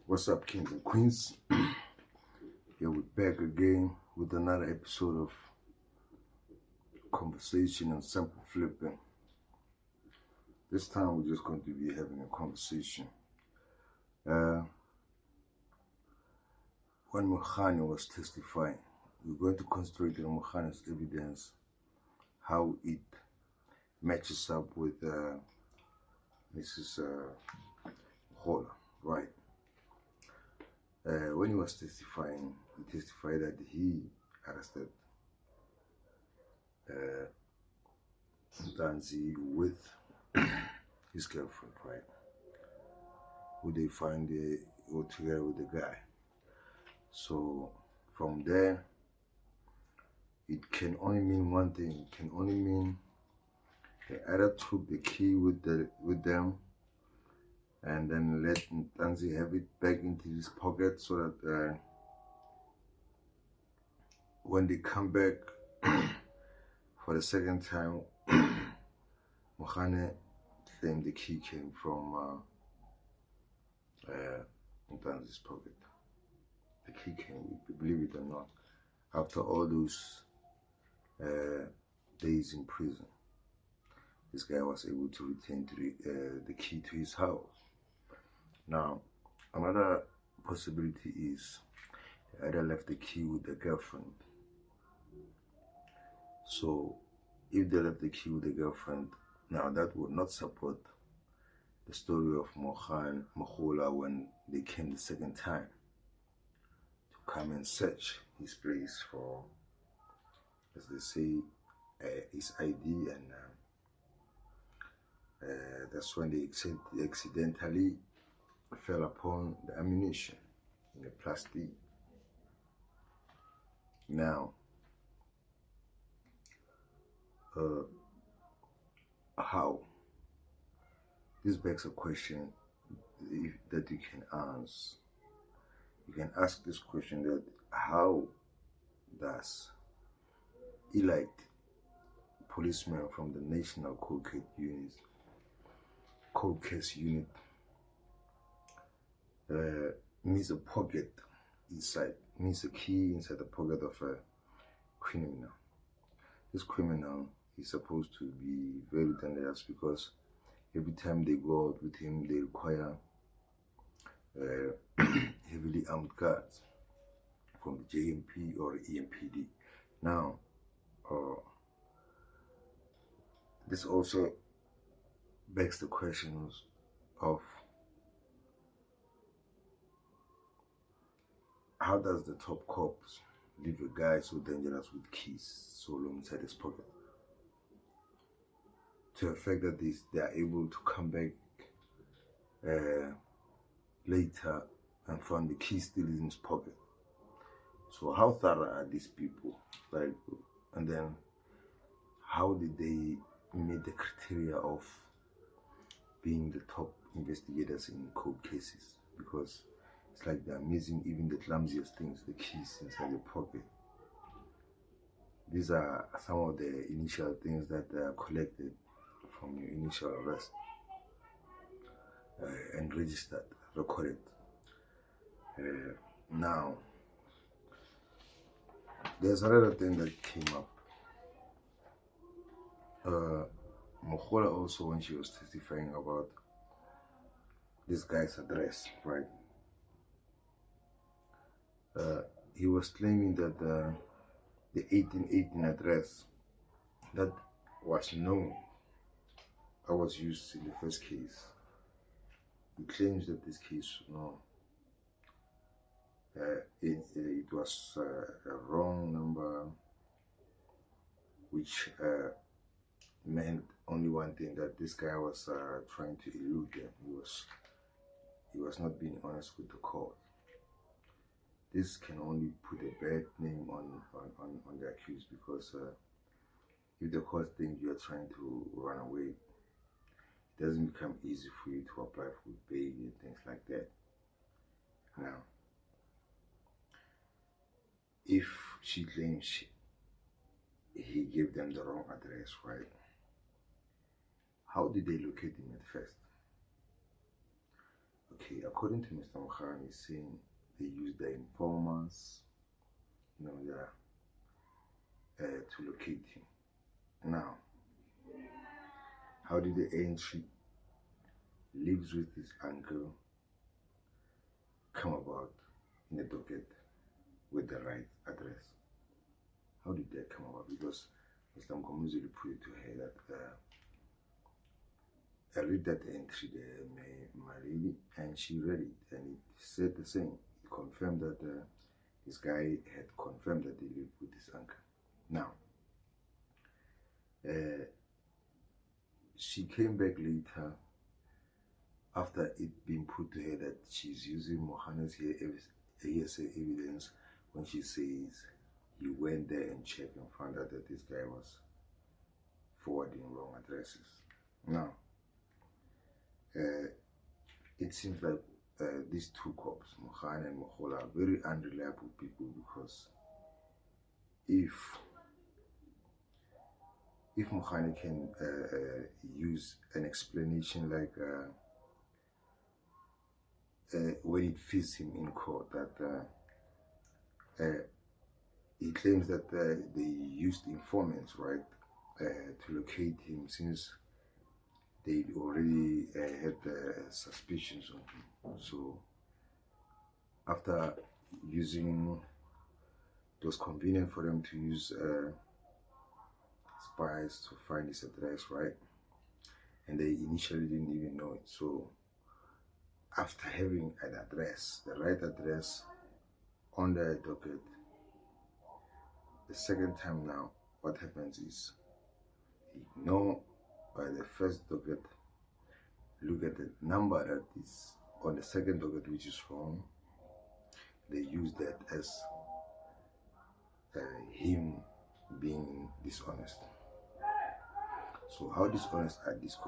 What's up, kings and queens? Here we're back again with another episode of conversation and sample flipping. This time we're just going to be having a conversation. When Mogane was testifying, we're going to concentrate on Mogane's evidence, how it matches up with Mrs. Mogola, right? When he was testifying, he testified that he arrested Ntanzi with his girlfriend, right? Who they find all together with the guy. So from there, it can only mean one thing. It can only mean they either took the key with them and then let Ntanzi have it back into his pocket so that when they come back for the second time, Mogane claimed the key came from Ntanzi's pocket. The key came, believe it or not, after all those days in prison. This guy was able to retain the key to his house. Now, another possibility is he either left the key with the girlfriend. So, if they left the key with the girlfriend, now that would not support the story of Mogola when they came the second time to come and search his place for, as they say, his ID, and that's when they accidentally fell upon the ammunition in a plastic. Now, how? This begs a question that you can answer. You can ask this question: that how does elite policemen from the National Cold Case Unit miss a pocket miss a key inside the pocket of a criminal? This criminal is supposed to be very dangerous because every time they go out with him, they require heavily armed guards from the JMP or EMPD. Now, this also begs the questions of how does the top cops leave a guy so dangerous with keys so long inside his pocket, to the fact that they are able to come back later and find the key still in his pocket. So how thorough are these people? Like, and then how did they meet the criteria of being the top investigators in cold cases? Because it's like they're missing even the clumsiest things, the keys inside your pocket. These are some of the initial things that are collected from your initial arrest and registered, recorded. Now, there's another thing that came up. Mogola also, when she was testifying about this guy's address, right? He was claiming that the 1818 address that was known, that was used in the first case. He claims that this case, no, it was a wrong number, which meant only one thing, that this guy was trying to elude them. He was not being honest with the court. This can only put a bad name on the accused, because if the court thinks you are trying to run away, it doesn't become easy for you to apply for bail and things like that. Now, if she claims he gave them the wrong address, right? How did they locate him at first? Okay, according to Mr. Mogane, he's saying they use the informers, to locate him. Now, how did the entry lives with his uncle come about in the docket with the right address? How did that come about? Because Mr. Mogane usually put it to her that I read that entry there, my lady, and she read it, and it said the same. It confirmed that this guy had confirmed that he lived with his uncle. Now, she came back later after it being put to her that she's using Mogane's hearsay evidence when she says he went there and checked and found out that this guy was forwarding wrong addresses. Now, it seems like these two cops, Mogane and Mogola, are very unreliable people, because if Mogane can use an explanation like when it fits him in court, that he claims that they used informants, right, to locate him, since they already had suspicions on him. So after using, it was convenient for them to use spies to find his address, right? And they initially didn't even know it. So after having an address, the right address on the docket, the second time now, what happens is, ignore the first docket, look at the number that is on the second docket, which is wrong. They use that as him being dishonest. So how dishonest are these